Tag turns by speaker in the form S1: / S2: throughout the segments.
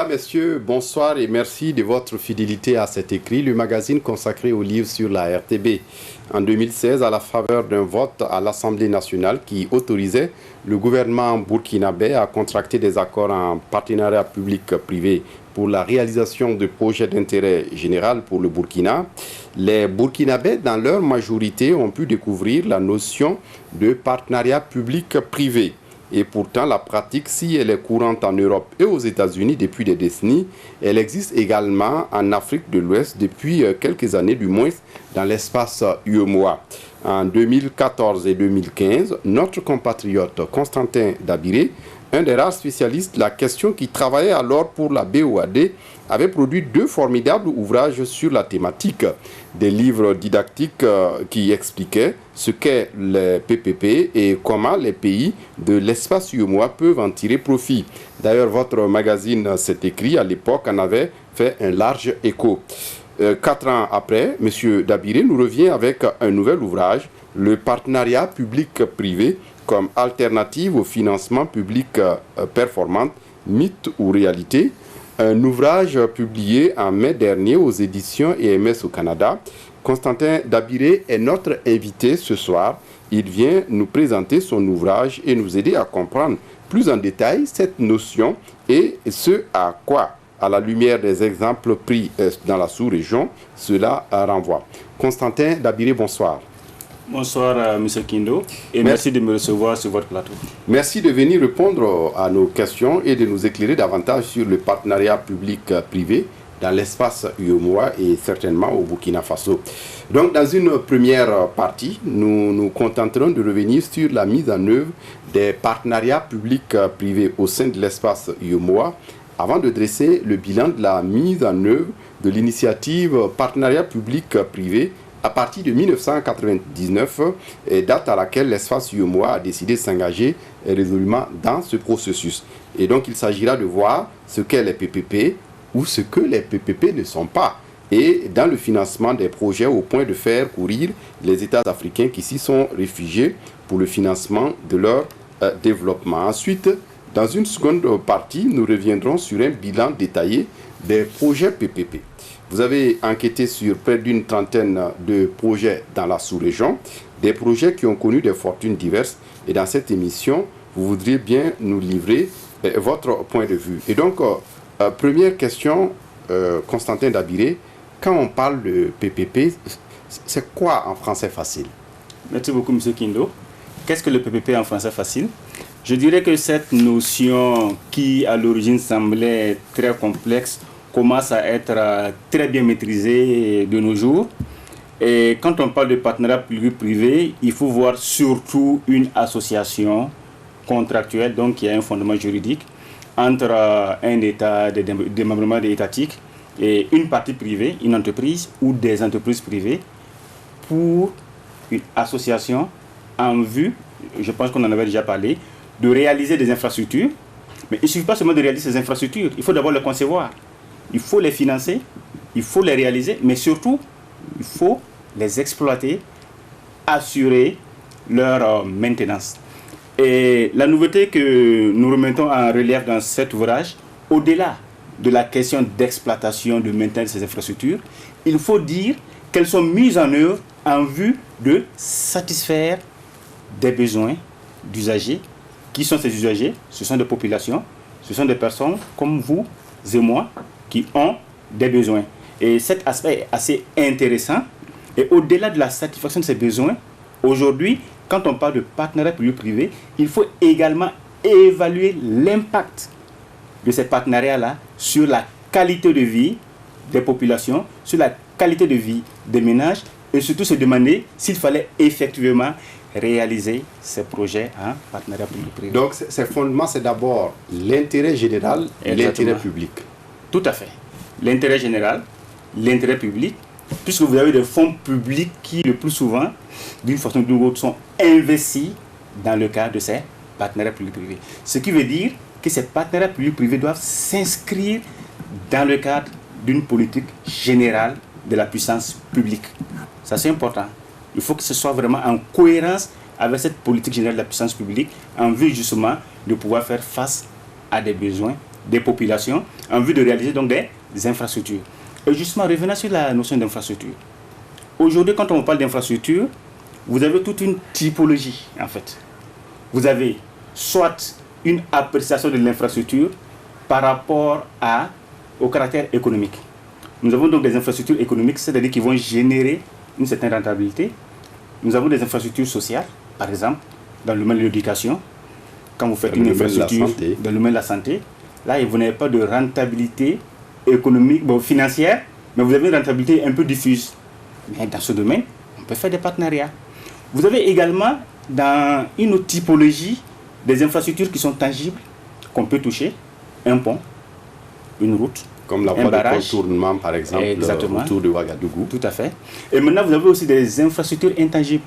S1: Mesdames, Messieurs, bonsoir et merci de votre fidélité à cet écrit, le magazine consacré aux livres sur la RTB. En 2016, à la faveur d'un vote à l'Assemblée nationale qui autorisait le gouvernement burkinabé à contracter des accords en partenariat public-privé pour la réalisation de projets d'intérêt général pour le Burkina, les Burkinabés, dans leur majorité, ont pu découvrir la notion de partenariat public-privé. Et pourtant, la pratique, si elle est courante en Europe et aux États-Unis depuis des décennies, elle existe également en Afrique de l'Ouest depuis quelques années, du moins dans l'espace UEMOA. En 2014 et 2015, notre compatriote Constantin Dabiré, un des rares spécialistes de la question qui travaillait alors pour la BOAD, avait produit 2 formidables ouvrages sur la thématique. Des livres didactiques qui expliquaient ce qu'est les PPP et comment les pays de l'espace UEMOA peuvent en tirer profit. D'ailleurs, votre magazine s'est écrit à l'époque en avait fait un large écho. 4 ans après, M. Dabiré nous revient avec un nouvel ouvrage, le partenariat public-privé comme alternative au financement public performant, mythe ou réalité. Un ouvrage publié en mai dernier aux éditions EMS au Canada. Constantin Dabiré est notre invité ce soir. Il vient nous présenter son ouvrage et nous aider à comprendre plus en détail cette notion et ce à quoi, à la lumière des exemples pris dans la sous-région, cela renvoie. Constantin Dabiré, bonsoir.
S2: Bonsoir, M. Kindo, et merci de me recevoir sur votre plateau.
S1: Merci de venir répondre à nos questions et de nous éclairer davantage sur le partenariat public-privé dans l'espace UEMOA et certainement au Burkina Faso. Donc, dans une première partie, nous nous contenterons de revenir sur la mise en œuvre des partenariats publics-privés au sein de l'espace UEMOA avant de dresser le bilan de la mise en œuvre de l'initiative partenariat public-privé à partir de 1999, date à laquelle l'espace UEMOA a décidé de s'engager résolument dans ce processus. Et donc, il s'agira de voir ce qu'est les PPP ou ce que les PPP ne sont pas. Et dans le financement des projets au point de faire courir les États africains qui s'y sont réfugiés pour le financement de leur développement. Ensuite, dans une seconde partie, nous reviendrons sur un bilan détaillé des projets PPP. Vous avez enquêté sur près d'une trentaine de projets dans la sous-région, des projets qui ont connu des fortunes diverses. Et dans cette émission, vous voudriez bien nous livrer votre point de vue. Et donc, première question, Constantin Dabiré, quand on parle de PPP, c'est quoi en français facile?
S2: Merci beaucoup, M. Kindo. Qu'est-ce que le PPP en français facile? Je dirais que cette notion qui, à l'origine, semblait très complexe, commence à être très bien maîtrisée de nos jours. Et quand on parle de partenariat public-privé, il faut voir surtout une association contractuelle, donc qui a un fondement juridique, entre un État, des démembrements étatiques et une partie privée, une entreprise ou des entreprises privées, pour une association en vue, je pense qu'on en avait déjà parlé, de réaliser des infrastructures. Mais il ne suffit pas seulement de réaliser ces infrastructures, il faut d'abord les concevoir. Il faut les financer, il faut les réaliser, mais surtout, il faut les exploiter, assurer leur maintenance. Et la nouveauté que nous remettons en relief dans cet ouvrage, au-delà de la question d'exploitation, de maintien de ces infrastructures, il faut dire qu'elles sont mises en œuvre en vue de satisfaire des besoins d'usagers. Qui sont ces usagers? Ce sont des populations, ce sont des personnes comme vous et moi, qui ont des besoins. Et cet aspect est assez intéressant. Et au-delà de la satisfaction de ces besoins, aujourd'hui, quand on parle de partenariat public-privé, il faut également évaluer l'impact de ces partenariats-là sur la qualité de vie des populations, sur la qualité de vie des ménages, et surtout se demander s'il fallait effectivement réaliser ces projets en partenariat public-privé.
S1: Donc, ces fondements, c'est d'abord l'intérêt général et l'intérêt public.
S2: Tout à fait. L'intérêt général, l'intérêt public, puisque vous avez des fonds publics qui, le plus souvent, d'une façon ou d'une autre, sont investis dans le cadre de ces partenariats publics-privés. Ce qui veut dire que ces partenariats publics-privés doivent s'inscrire dans le cadre d'une politique générale de la puissance publique. Ça, c'est important. Il faut que ce soit vraiment en cohérence avec cette politique générale de la puissance publique en vue justement de pouvoir faire face à des besoins des populations en vue de réaliser donc des infrastructures. Et justement, revenons sur la notion d'infrastructure. Aujourd'hui, quand on parle d'infrastructure, vous avez toute une typologie en fait. Vous avez soit une appréciation de l'infrastructure par rapport au caractère économique. Nous avons donc des infrastructures économiques, c'est-à-dire qui vont générer une certaine rentabilité. Nous avons des infrastructures sociales, par exemple, dans le domaine de l'éducation. Quand vous faites une infrastructure dans le domaine de la santé, là, vous n'avez pas de rentabilité économique, financière, mais vous avez une rentabilité un peu diffuse. Mais dans ce domaine, on peut faire des partenariats. Vous avez également, dans une autre typologie, des infrastructures qui sont tangibles, qu'on peut toucher, un pont, une route,
S1: comme la voie de contournement, par exemple, autour de Ouagadougou.
S2: Tout à fait. Et maintenant, vous avez aussi des infrastructures intangibles,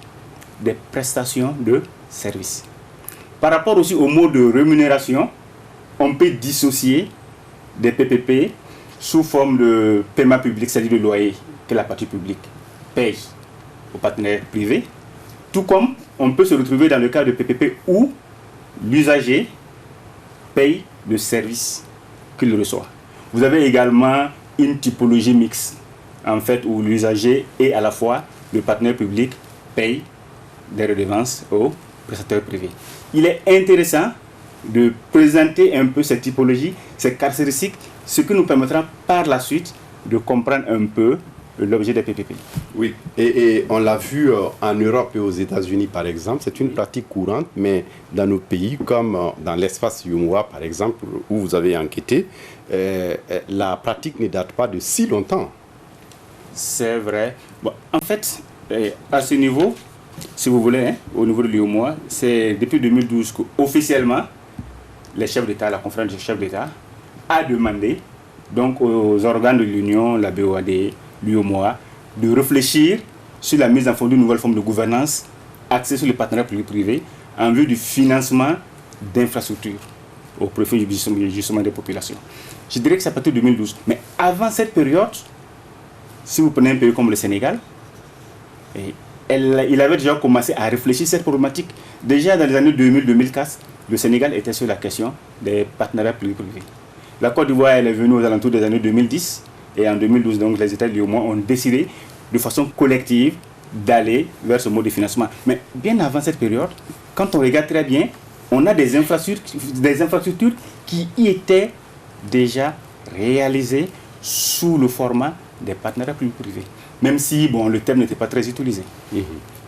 S2: des prestations de services. Par rapport aussi au mode de rémunération, on peut dissocier des PPP sous forme de paiement public, c'est-à-dire de loyer que la partie publique paye aux partenaires privés, tout comme on peut se retrouver dans le cas de PPP où l'usager paye le service qu'il reçoit. Vous avez également une typologie mixte, en fait, où l'usager et à la fois le partenaire public paye des redevances aux prestataires privés. Il est intéressant de présenter un peu cette typologie, ces caractéristiques, ce qui nous permettra par la suite de comprendre un peu l'objet des PPP.
S1: Oui, et on l'a vu en Europe et aux États-Unis par exemple, c'est une pratique courante, mais dans nos pays comme dans l'espace Yumwa par exemple, où vous avez enquêté, la pratique ne date pas de si longtemps.
S2: C'est vrai. Bon, en fait, à ce niveau, si vous voulez, au niveau de l'UMOA, c'est depuis 2012 qu'officiellement, les chefs d'État, la conférence des chefs d'État, a demandé donc aux organes de l'Union, la BOAD, l'UMOA, de réfléchir sur la mise en forme d'une nouvelle forme de gouvernance axée sur les partenariats publics-privés en vue du financement d'infrastructures au profit justement des populations. Je dirais que c'est à partir de 2012. Mais avant cette période, si vous prenez un pays comme le Sénégal, il avait déjà commencé à réfléchir à cette problématique. Déjà dans les années 2000-2004, le Sénégal était sur la question des partenariats publics-privés. La Côte d'Ivoire est venue aux alentours des années 2010 et en 2012, donc, les États de l'UEMOA ont décidé de façon collective d'aller vers ce mode de financement. Mais bien avant cette période, quand on regarde très bien, on a des infrastructures qui y étaient déjà réalisées sous le format des partenariats publics-privés. Même si le terme n'était pas très utilisé.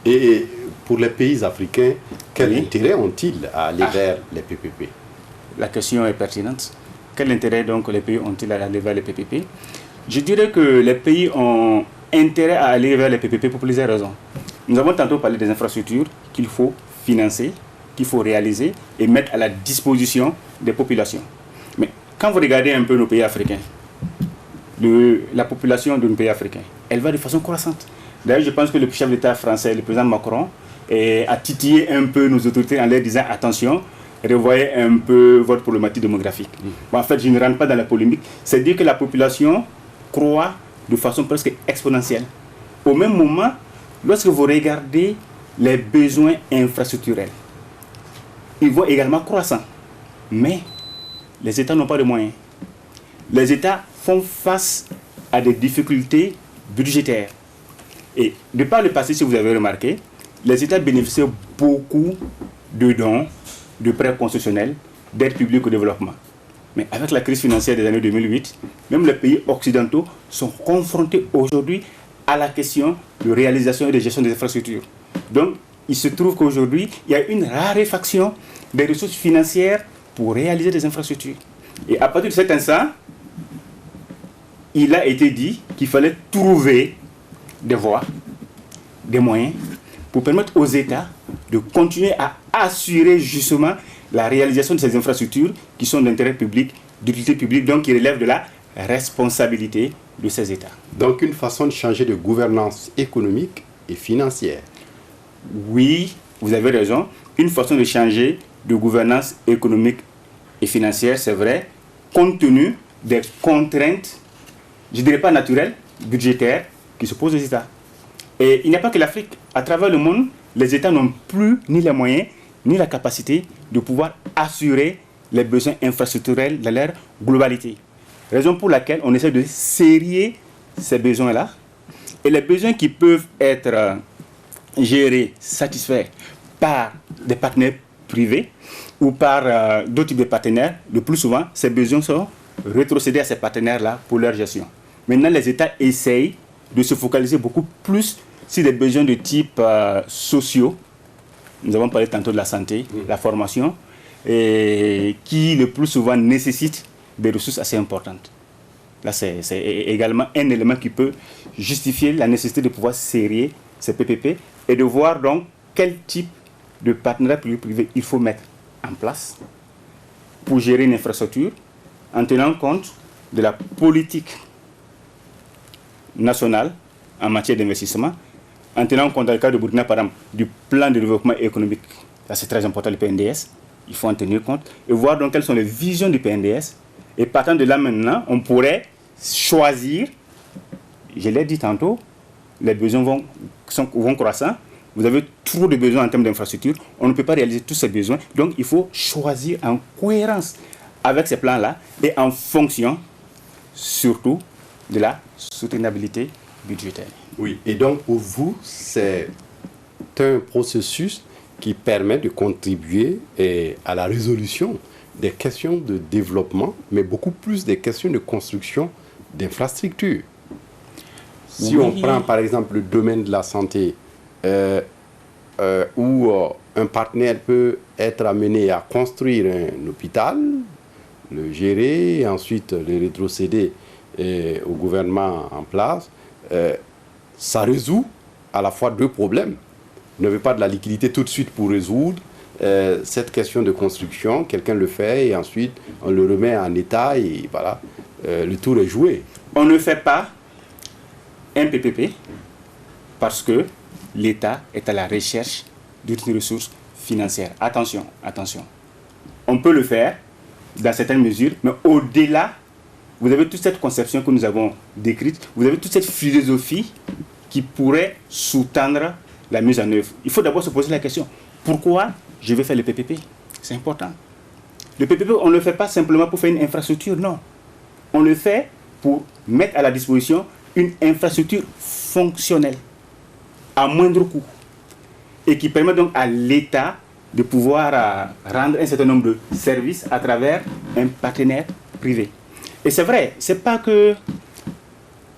S1: Et pour les pays africains, quel intérêt ont-ils à aller vers les PPP?
S2: La question est pertinente. Quel intérêt donc les pays ont-ils à aller vers les PPP? Je dirais que les pays ont intérêt à aller vers les PPP pour plusieurs raisons. Nous avons tantôt parlé des infrastructures qu'il faut financer, qu'il faut réaliser et mettre à la disposition des populations. Mais quand vous regardez un peu nos pays africains, la population de nos pays africains, elle va de façon croissante. D'ailleurs, je pense que le chef d'État français, le président Macron, a titillé un peu nos autorités en leur disant attention, revoyez un peu votre problématique démographique. En fait, je ne rentre pas dans la polémique. C'est dire que la population croît de façon presque exponentielle. Au même moment, lorsque vous regardez les besoins infrastructurels, ils vont également croissant. Mais les États n'ont pas de moyens. Les États font face à des difficultés budgétaires. Et de par le passé, si vous avez remarqué, les États bénéficient beaucoup de dons, de prêts concessionnels, d'aide publique au développement. Mais avec la crise financière des années 2008, même les pays occidentaux sont confrontés aujourd'hui à la question de réalisation et de gestion des infrastructures. Donc, il se trouve qu'aujourd'hui, il y a une raréfaction des ressources financières pour réaliser des infrastructures. Et à partir de cet instant, il a été dit qu'il fallait trouver des voies, des moyens pour permettre aux États de continuer à assurer justement la réalisation de ces infrastructures qui sont d'intérêt public, d'utilité publique, donc qui relèvent de la responsabilité de ces États.
S1: Donc une façon de changer de gouvernance économique et financière.
S2: Oui, vous avez raison. Une façon de changer de gouvernance économique et financière, c'est vrai, compte tenu des contraintes, je ne dirais pas naturelles, budgétaires, qui se posent aux États. Et il n'y a pas que l'Afrique. À travers le monde, les États n'ont plus ni les moyens, ni la capacité de pouvoir assurer les besoins infrastructurels dans leur globalité. Raison pour laquelle on essaie de sérier ces besoins-là. Et les besoins qui peuvent être gérés, satisfaits par des partenaires privés ou par d'autres types de partenaires, le plus souvent, ces besoins sont rétrocédés à ces partenaires-là pour leur gestion. Maintenant, les États essayent de se focaliser beaucoup plus sur des besoins de type sociaux. Nous avons parlé tantôt de la santé, la formation, et qui le plus souvent nécessitent des ressources assez importantes. Là, c'est également un élément qui peut justifier la nécessité de pouvoir serrer ces PPP et de voir donc quel type de partenariat public-privé il faut mettre en place pour gérer une infrastructure en tenant compte de la politique nationale en matière d'investissement, en tenant compte, dans le cas de Burkina, par exemple, du plan de développement économique. Ça, c'est très important, le PNDS. Il faut en tenir compte et voir donc quelles sont les visions du PNDS. Et partant de là maintenant, on pourrait choisir, je l'ai dit tantôt, les besoins vont croissant. Vous avez trop de besoins en termes d'infrastructure. On ne peut pas réaliser tous ces besoins. Donc, il faut choisir en cohérence avec ces plans-là et en fonction, surtout, de la soutenabilité budgétaire.
S1: Oui, et donc pour vous, c'est un processus qui permet de contribuer à la résolution des questions de développement, mais beaucoup plus des questions de construction d'infrastructures. Si on prend par exemple le domaine de la santé, où un partenaire peut être amené à construire un hôpital, le gérer, et ensuite le rétrocéder au gouvernement en place, ça résout à la fois deux problèmes. Vous n'avez pas de la liquidité tout de suite pour résoudre cette question de construction. Quelqu'un le fait et ensuite on le remet en état et voilà, le tour est joué.
S2: On ne fait pas un PPP parce que l'État est à la recherche d'une ressource financière. Attention, attention. On peut le faire dans certaines mesures, mais au-delà, vous avez toute cette conception que nous avons décrite, vous avez toute cette philosophie qui pourrait sous-tendre la mise en œuvre. Il faut d'abord se poser la question, pourquoi je vais faire le PPP? C'est important. Le PPP, on ne le fait pas simplement pour faire une infrastructure, non. On le fait pour mettre à la disposition une infrastructure fonctionnelle, à moindre coût, et qui permet donc à l'État de pouvoir rendre un certain nombre de services à travers un partenaire privé. Et c'est vrai, c'est pas que,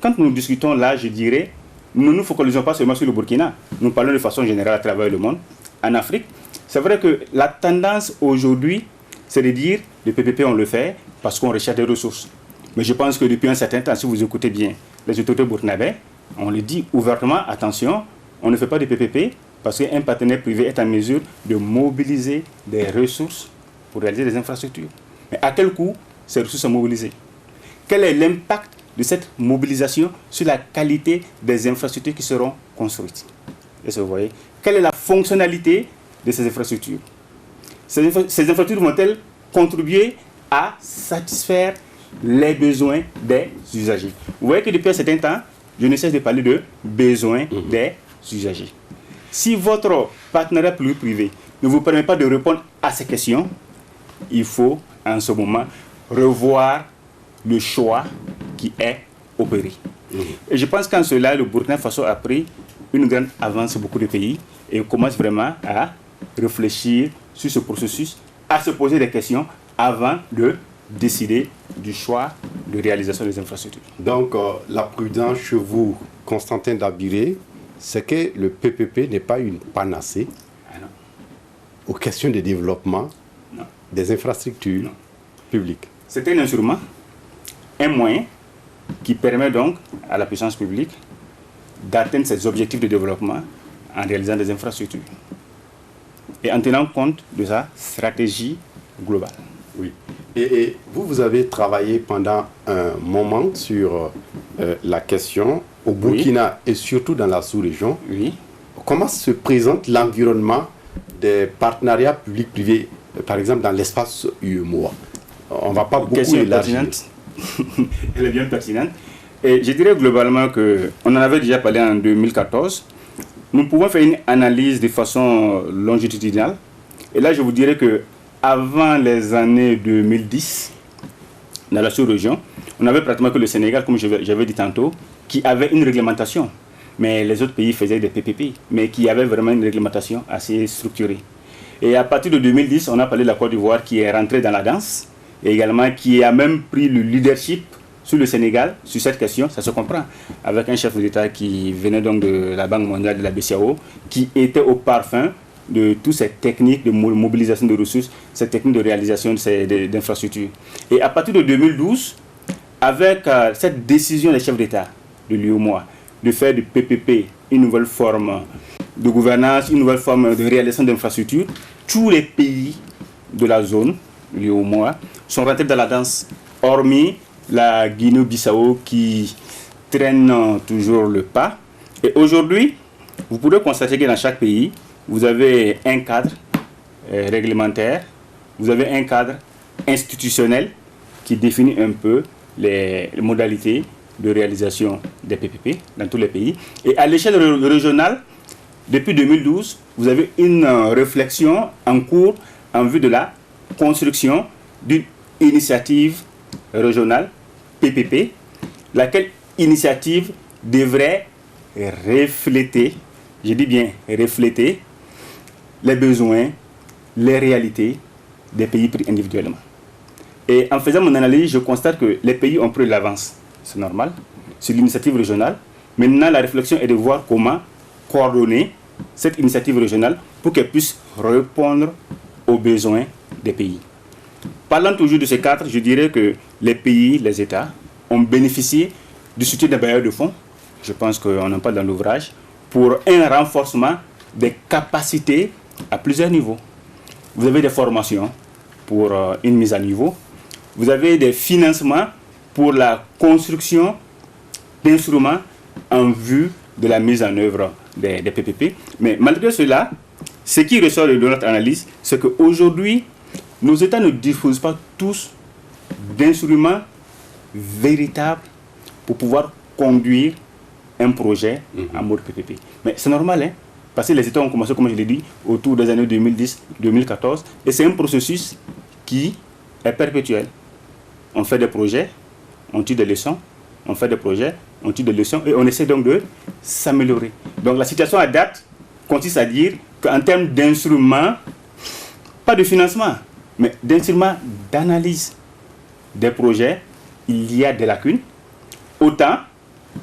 S2: quand nous discutons là, je dirais, nous ne nous focalisons pas seulement sur le Burkina, nous parlons de façon générale à travers le monde. En Afrique, c'est vrai que la tendance aujourd'hui, c'est de dire, le PPP on le fait parce qu'on recherche des ressources. Mais je pense que depuis un certain temps, si vous écoutez bien les autorités burkinabés, on le dit ouvertement, attention, on ne fait pas de PPP parce qu'un partenaire privé est en mesure de mobiliser des ressources pour réaliser des infrastructures. Mais à quel coût ces ressources sont mobilisées? Quel est l'impact de cette mobilisation sur la qualité des infrastructures qui seront construites? Est-ce que vous voyez? Quelle est la fonctionnalité de ces infrastructures? Ces infrastructures vont-elles contribuer à satisfaire les besoins des usagers? Vous voyez que depuis un certain temps, je ne cesse de parler de besoins des usagers. Si votre partenariat public-privé ne vous permet pas de répondre à ces questions, il faut en ce moment revoir le choix qui est opéré. Et je pense qu'en cela, le Burkina Faso a pris une grande avance sur beaucoup de pays et commence vraiment à réfléchir sur ce processus, à se poser des questions avant de décider du choix de réalisation des infrastructures.
S1: Donc, la prudence chez vous, Constantin Dabiré, c'est que le PPP n'est pas une panacée aux questions de développement des infrastructures publiques.
S2: C'est un instrument, un moyen qui permet donc à la puissance publique d'atteindre ses objectifs de développement en réalisant des infrastructures et en tenant compte de sa stratégie globale.
S1: Oui. Et vous avez travaillé pendant un moment sur la question au Burkina et surtout dans la sous-région.
S2: Oui.
S1: Comment se présente l'environnement des partenariats publics-privés, par exemple dans l'espace UEMOA? On ne va pas beaucoup élargir.
S2: Elle est bien pertinente. Et je dirais globalement qu'on en avait déjà parlé en 2014. Nous pouvons faire une analyse de façon longitudinale. Et là, je vous dirais que avant les années 2010, dans la sous-région, on avait pratiquement que le Sénégal, comme j'avais dit tantôt, qui avait une réglementation. Mais les autres pays faisaient des PPP, mais qui avaient vraiment une réglementation assez structurée. Et à partir de 2010, on a parlé de la Côte d'Ivoire qui est rentrée dans la danse, et également qui a même pris le leadership sur le Sénégal, sur cette question, ça se comprend, avec un chef d'État qui venait donc de la Banque mondiale, de la BCAO, qui était au parfum de toutes ces techniques de mobilisation de ressources, ces techniques de réalisation d'infrastructures. Et à partir de 2012, avec cette décision des chefs d'État de l'UEMOA de faire du PPP une nouvelle forme de gouvernance, une nouvelle forme de réalisation d'infrastructures, tous les pays de la zone, l'UEMOA, sont rentrés dans la danse, hormis la Guinée-Bissau qui traîne toujours le pas. Et aujourd'hui, vous pourrez constater que dans chaque pays, vous avez un cadre réglementaire, vous avez un cadre institutionnel qui définit un peu les modalités de réalisation des PPP dans tous les pays. Et à l'échelle régionale, depuis 2012, vous avez une réflexion en cours en vue de la construction d'une initiative régionale, PPP, laquelle initiative devrait refléter, je dis bien refléter, les besoins, les réalités des pays pris individuellement. Et en faisant mon analyse, je constate que les pays ont pris de l'avance, c'est normal, sur l'initiative régionale. Maintenant, la réflexion est de voir comment coordonner cette initiative régionale pour qu'elle puisse répondre aux besoins des pays. Parlant toujours de ces cadres, je dirais que les pays, les États, ont bénéficié du soutien des bailleurs de fonds, je pense qu'on en parle dans l'ouvrage, pour un renforcement des capacités à plusieurs niveaux. Vous avez des formations pour une mise à niveau, vous avez des financements pour la construction d'instruments en vue de la mise en œuvre des PPP. Mais malgré cela, ce qui ressort de notre analyse, c'est qu'aujourd'hui, nos États ne disposent pas tous d'instruments véritables pour pouvoir conduire un projet en mode PPP. Mais c'est normal, hein, parce que les États ont commencé, comme je l'ai dit, autour des années 2010-2014, et c'est un processus qui est perpétuel. On fait des projets, on tire des leçons, on fait des projets, on tire des leçons, et on essaie donc de s'améliorer. Donc la situation à date consiste à dire qu'en termes d'instruments, pas de financement, mais d'instruments d'analyse des projets, il y a des lacunes. Autant,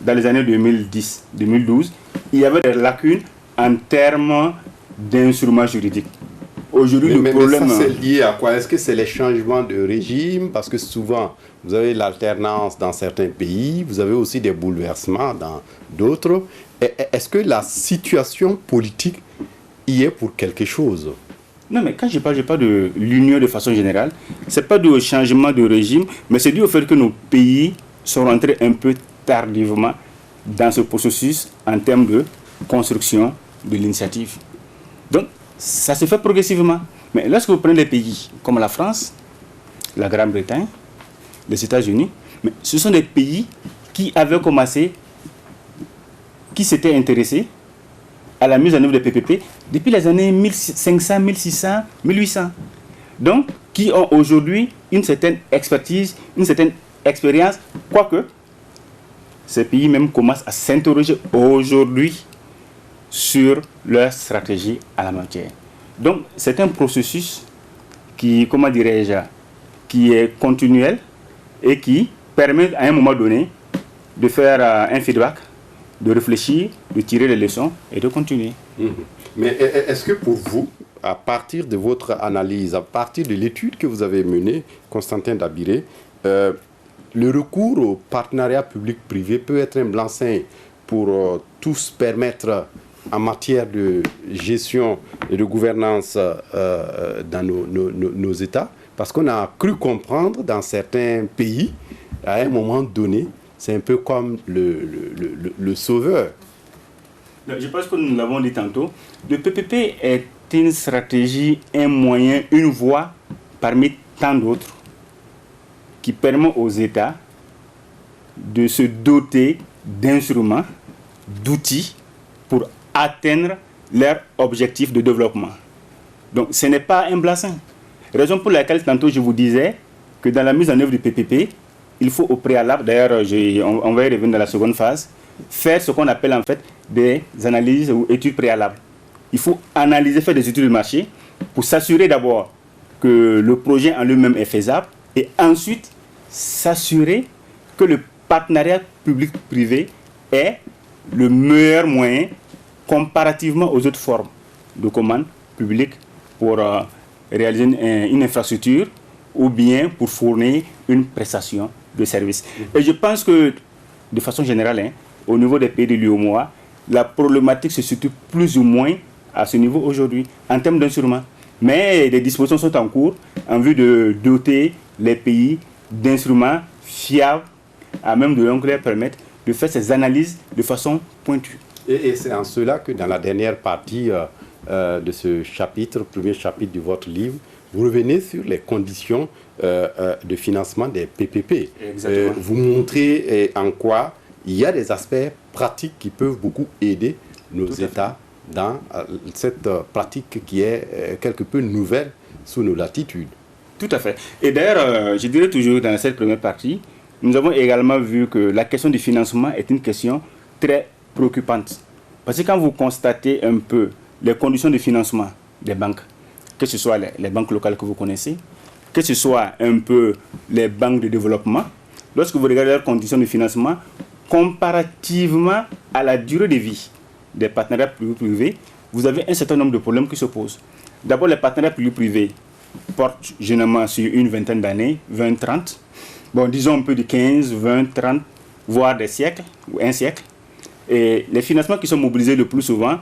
S2: dans les années 2010-2012, il y avait des lacunes en termes d'instruments juridiques. Aujourd'hui, le problème...
S1: Mais ça, c'est lié à quoi? Est-ce que c'est les changements de régime? Parce que souvent, vous avez l'alternance dans certains pays, vous avez aussi des bouleversements dans d'autres. Est-ce que la situation politique y est pour quelque chose?
S2: Non, mais quand je parle de l'Union de façon générale, ce n'est pas dû au changement de régime, mais c'est dû au fait que nos pays sont rentrés un peu tardivement dans ce processus en termes de construction de l'initiative. Donc, ça se fait progressivement. Mais lorsque vous prenez des pays comme la France, la Grande-Bretagne, les États-Unis, mais ce sont des pays qui avaient commencé, qui s'étaient intéressés à la mise en œuvre des PPP depuis les années 1500, 1600, 1800. Donc, qui ont aujourd'hui une certaine expertise, une certaine expérience, quoique ces pays même commencent à s'interroger aujourd'hui sur leur stratégie à la matière. Donc, c'est un processus qui, comment dirais-je, qui est continuel et qui permet à un moment donné de faire un feedback, de réfléchir, de tirer les leçons et de continuer.
S1: Mais est-ce que pour vous, à partir de votre analyse, à partir de l'étude que vous avez menée, Constantin Dabiré, le recours au partenariat public-privé peut être un blanc-seing pour tous permettre en matière de gestion et de gouvernance dans nos États? Parce qu'on a cru comprendre dans certains pays, à un moment donné, c'est un peu comme le sauveur.
S2: Je pense que nous l'avons dit tantôt, le PPP est une stratégie, un moyen, une voie parmi tant d'autres qui permet aux États de se doter d'instruments, d'outils pour atteindre leurs objectifs de développement. Donc ce n'est pas un blanc-seing. Raison pour laquelle, tantôt, je vous disais que dans la mise en œuvre du PPP, il faut au préalable, d'ailleurs, on va y revenir dans la seconde phase, faire ce qu'on appelle en fait des analyses ou études préalables. Il faut analyser, faire des études de marché pour s'assurer d'abord que le projet en lui-même est faisable et ensuite s'assurer que le partenariat public-privé est le meilleur moyen comparativement aux autres formes de commande publique pour réaliser une infrastructure ou bien pour fournir une prestation de service. Et je pense que, de façon générale, au niveau des pays de l'UEMOA, la problématique se situe plus ou moins à ce niveau aujourd'hui, en termes d'instruments. Mais des dispositions sont en cours en vue de doter les pays d'instruments fiables, à même de leur permettre de faire ces analyses de façon pointue.
S1: Et c'est en cela que dans la dernière partie de ce chapitre, premier chapitre de votre livre, vous revenez sur les conditions de financement des PPP. Vous montrez en quoi il y a des aspects pratiques qui peuvent beaucoup aider nos États dans cette pratique qui est quelque peu nouvelle sous nos latitudes.
S2: Tout à fait. Et d'ailleurs, je dirais toujours dans cette première partie, nous avons également vu que la question du financement est une question très préoccupante. Parce que quand vous constatez un peu les conditions de financement des banques, que ce soit les banques locales que vous connaissez, que ce soit un peu les banques de développement, lorsque vous regardez leurs conditions de financement, comparativement à la durée de vie des partenariats publics-privés, vous avez un certain nombre de problèmes qui se posent. D'abord, les partenariats publics-privés portent généralement sur une vingtaine d'années, 20, 30, bon, disons un peu de 15, 20, 30, voire des siècles, ou un siècle. Et les financements qui sont mobilisés le plus souvent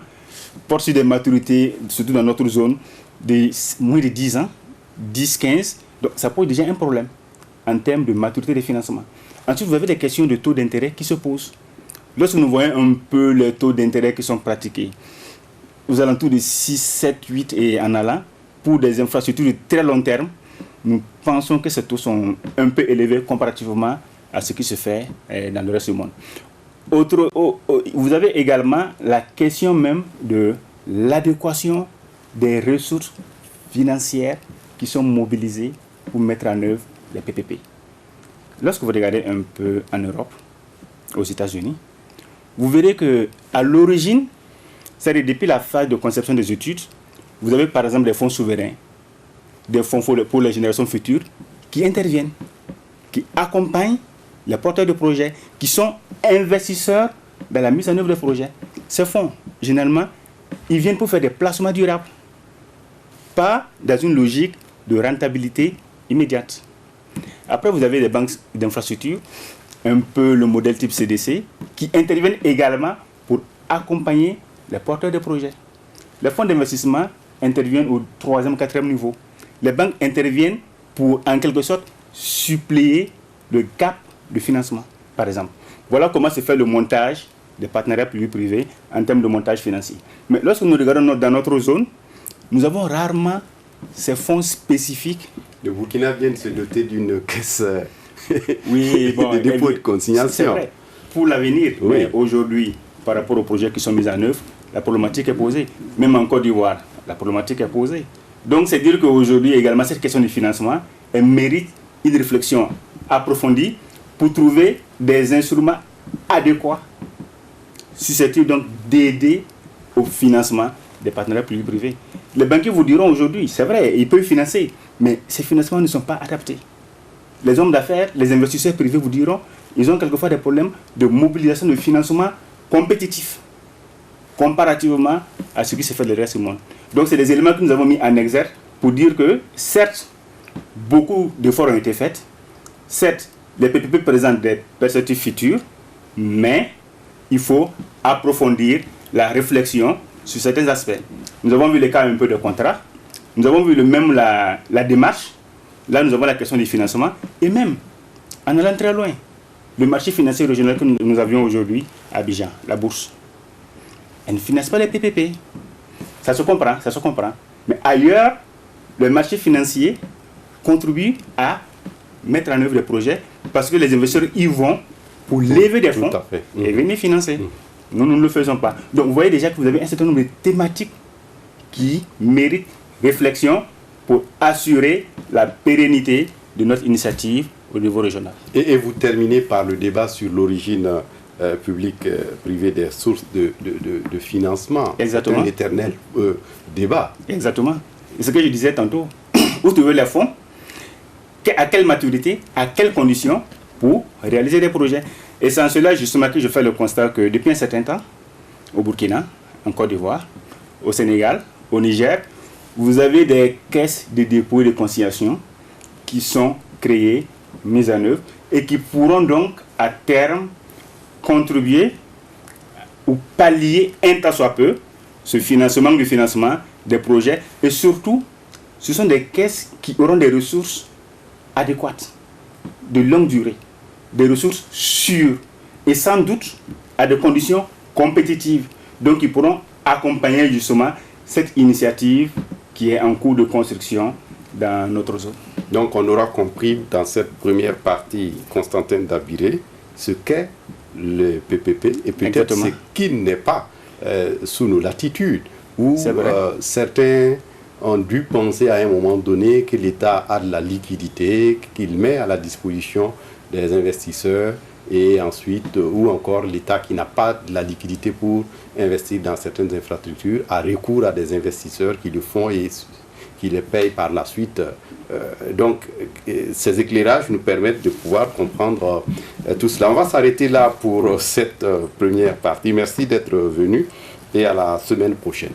S2: portent sur des maturités, surtout dans notre zone, de moins de 10 ans, 10, 15. Donc ça pose déjà un problème en termes de maturité des financements. Ensuite, vous avez des questions de taux d'intérêt qui se posent. Lorsque nous voyons un peu les taux d'intérêt qui sont pratiqués, aux alentours de 6, 7, 8 et en allant, pour des infrastructures de très long terme, nous pensons que ces taux sont un peu élevés comparativement à ce qui se fait dans le reste du monde. Vous avez également la question même de l'adéquation des ressources financières qui sont mobilisées pour mettre en œuvre les PPP. Lorsque vous regardez un peu en Europe, aux États-Unis, vous verrez qu'à l'origine, c'est-à-dire depuis la phase de conception des études, vous avez par exemple des fonds souverains, des fonds pour les générations futures qui interviennent, qui accompagnent les porteurs de projets, qui sont investisseurs dans la mise en œuvre des projets. Ces fonds, généralement, ils viennent pour faire des placements durables, pas dans une logique de rentabilité immédiate. Après, vous avez des banques d'infrastructures, un peu le modèle type CDC, qui interviennent également pour accompagner les porteurs de projets. Les fonds d'investissement interviennent au 3e, 4e niveau. Les banques interviennent pour, en quelque sorte, suppléer le gap de financement, par exemple. Voilà comment se fait le montage des partenariats publics-privés en termes de montage financier. Mais lorsque nous regardons dans notre zone, nous avons rarement ces fonds spécifiques.
S1: Le Burkina vient de se doter d'une caisse
S2: oui, bon,
S1: de dépôt de consignation.
S2: C'est vrai, pour l'avenir. Oui. Mais aujourd'hui, par rapport aux projets qui sont mis en œuvre, la problématique est posée. Même en Côte d'Ivoire, la problématique est posée. Donc, c'est dire qu'aujourd'hui, également, cette question du financement, elle mérite une réflexion approfondie pour trouver des instruments adéquats, susceptibles donc d'aider au financement des partenariats publics-privés. Les banquiers vous diront aujourd'hui, c'est vrai, ils peuvent financer, mais ces financements ne sont pas adaptés. Les hommes d'affaires, les investisseurs privés vous diront, ils ont quelquefois des problèmes de mobilisation de financement compétitif, comparativement à ce qui se fait dans le reste du monde. Donc, c'est des éléments que nous avons mis en exergue pour dire que, certes, beaucoup d'efforts ont été faits, certes, les PPP présentent des perspectives futures, mais il faut approfondir la réflexion sur certains aspects. Nous avons vu les cas un peu de contrat, nous avons vu même la démarche, là nous avons la question du financement, et même, en allant très loin, le marché financier régional que nous avions aujourd'hui à Abidjan, la bourse, elle ne finance pas les PPP. Ça se comprend, ça se comprend. Mais ailleurs, le marché financier contribue à mettre en œuvre des projets parce que les investisseurs y vont pour lever des fonds et venir financer. Nous ne le faisons pas. Donc vous voyez déjà que vous avez un certain nombre de thématiques qui méritent réflexion pour assurer la pérennité de notre initiative au niveau régional.
S1: Et vous terminez par le débat sur l'origine publique-privée des sources de financement.
S2: Exactement.
S1: C'est un éternel débat.
S2: Exactement. C'est ce que je disais tantôt. Où trouver les fonds, à quelle maturité, à quelles conditions pour réaliser des projets. Et c'est en cela justement que je fais le constat que depuis un certain temps, au Burkina, en Côte d'Ivoire, au Sénégal, au Niger, vous avez des caisses de dépôt et de consignation qui sont créées, mises en œuvre et qui pourront donc à terme contribuer ou pallier un tant soit peu ce financement des projets. Et surtout, ce sont des caisses qui auront des ressources adéquates, de longue durée, des ressources sûres et sans doute à des conditions compétitives. Donc ils pourront accompagner justement cette initiative qui est en cours de construction dans notre zone.
S1: Donc on aura compris dans cette première partie, Constantin Dabiré, ce qu'est le PPP et peut-être ce qui n'est pas sous nos latitudes, où certains ont dû penser à un moment donné que l'État a de la liquidité, qu'il met à la disposition des investisseurs, et ensuite, ou encore l'État qui n'a pas de la liquidité pour investir dans certaines infrastructures, a recours à des investisseurs qui le font et qui les payent par la suite. Donc, ces éclairages nous permettent de pouvoir comprendre tout cela. On va s'arrêter là pour cette première partie. Merci d'être venu et à la semaine prochaine.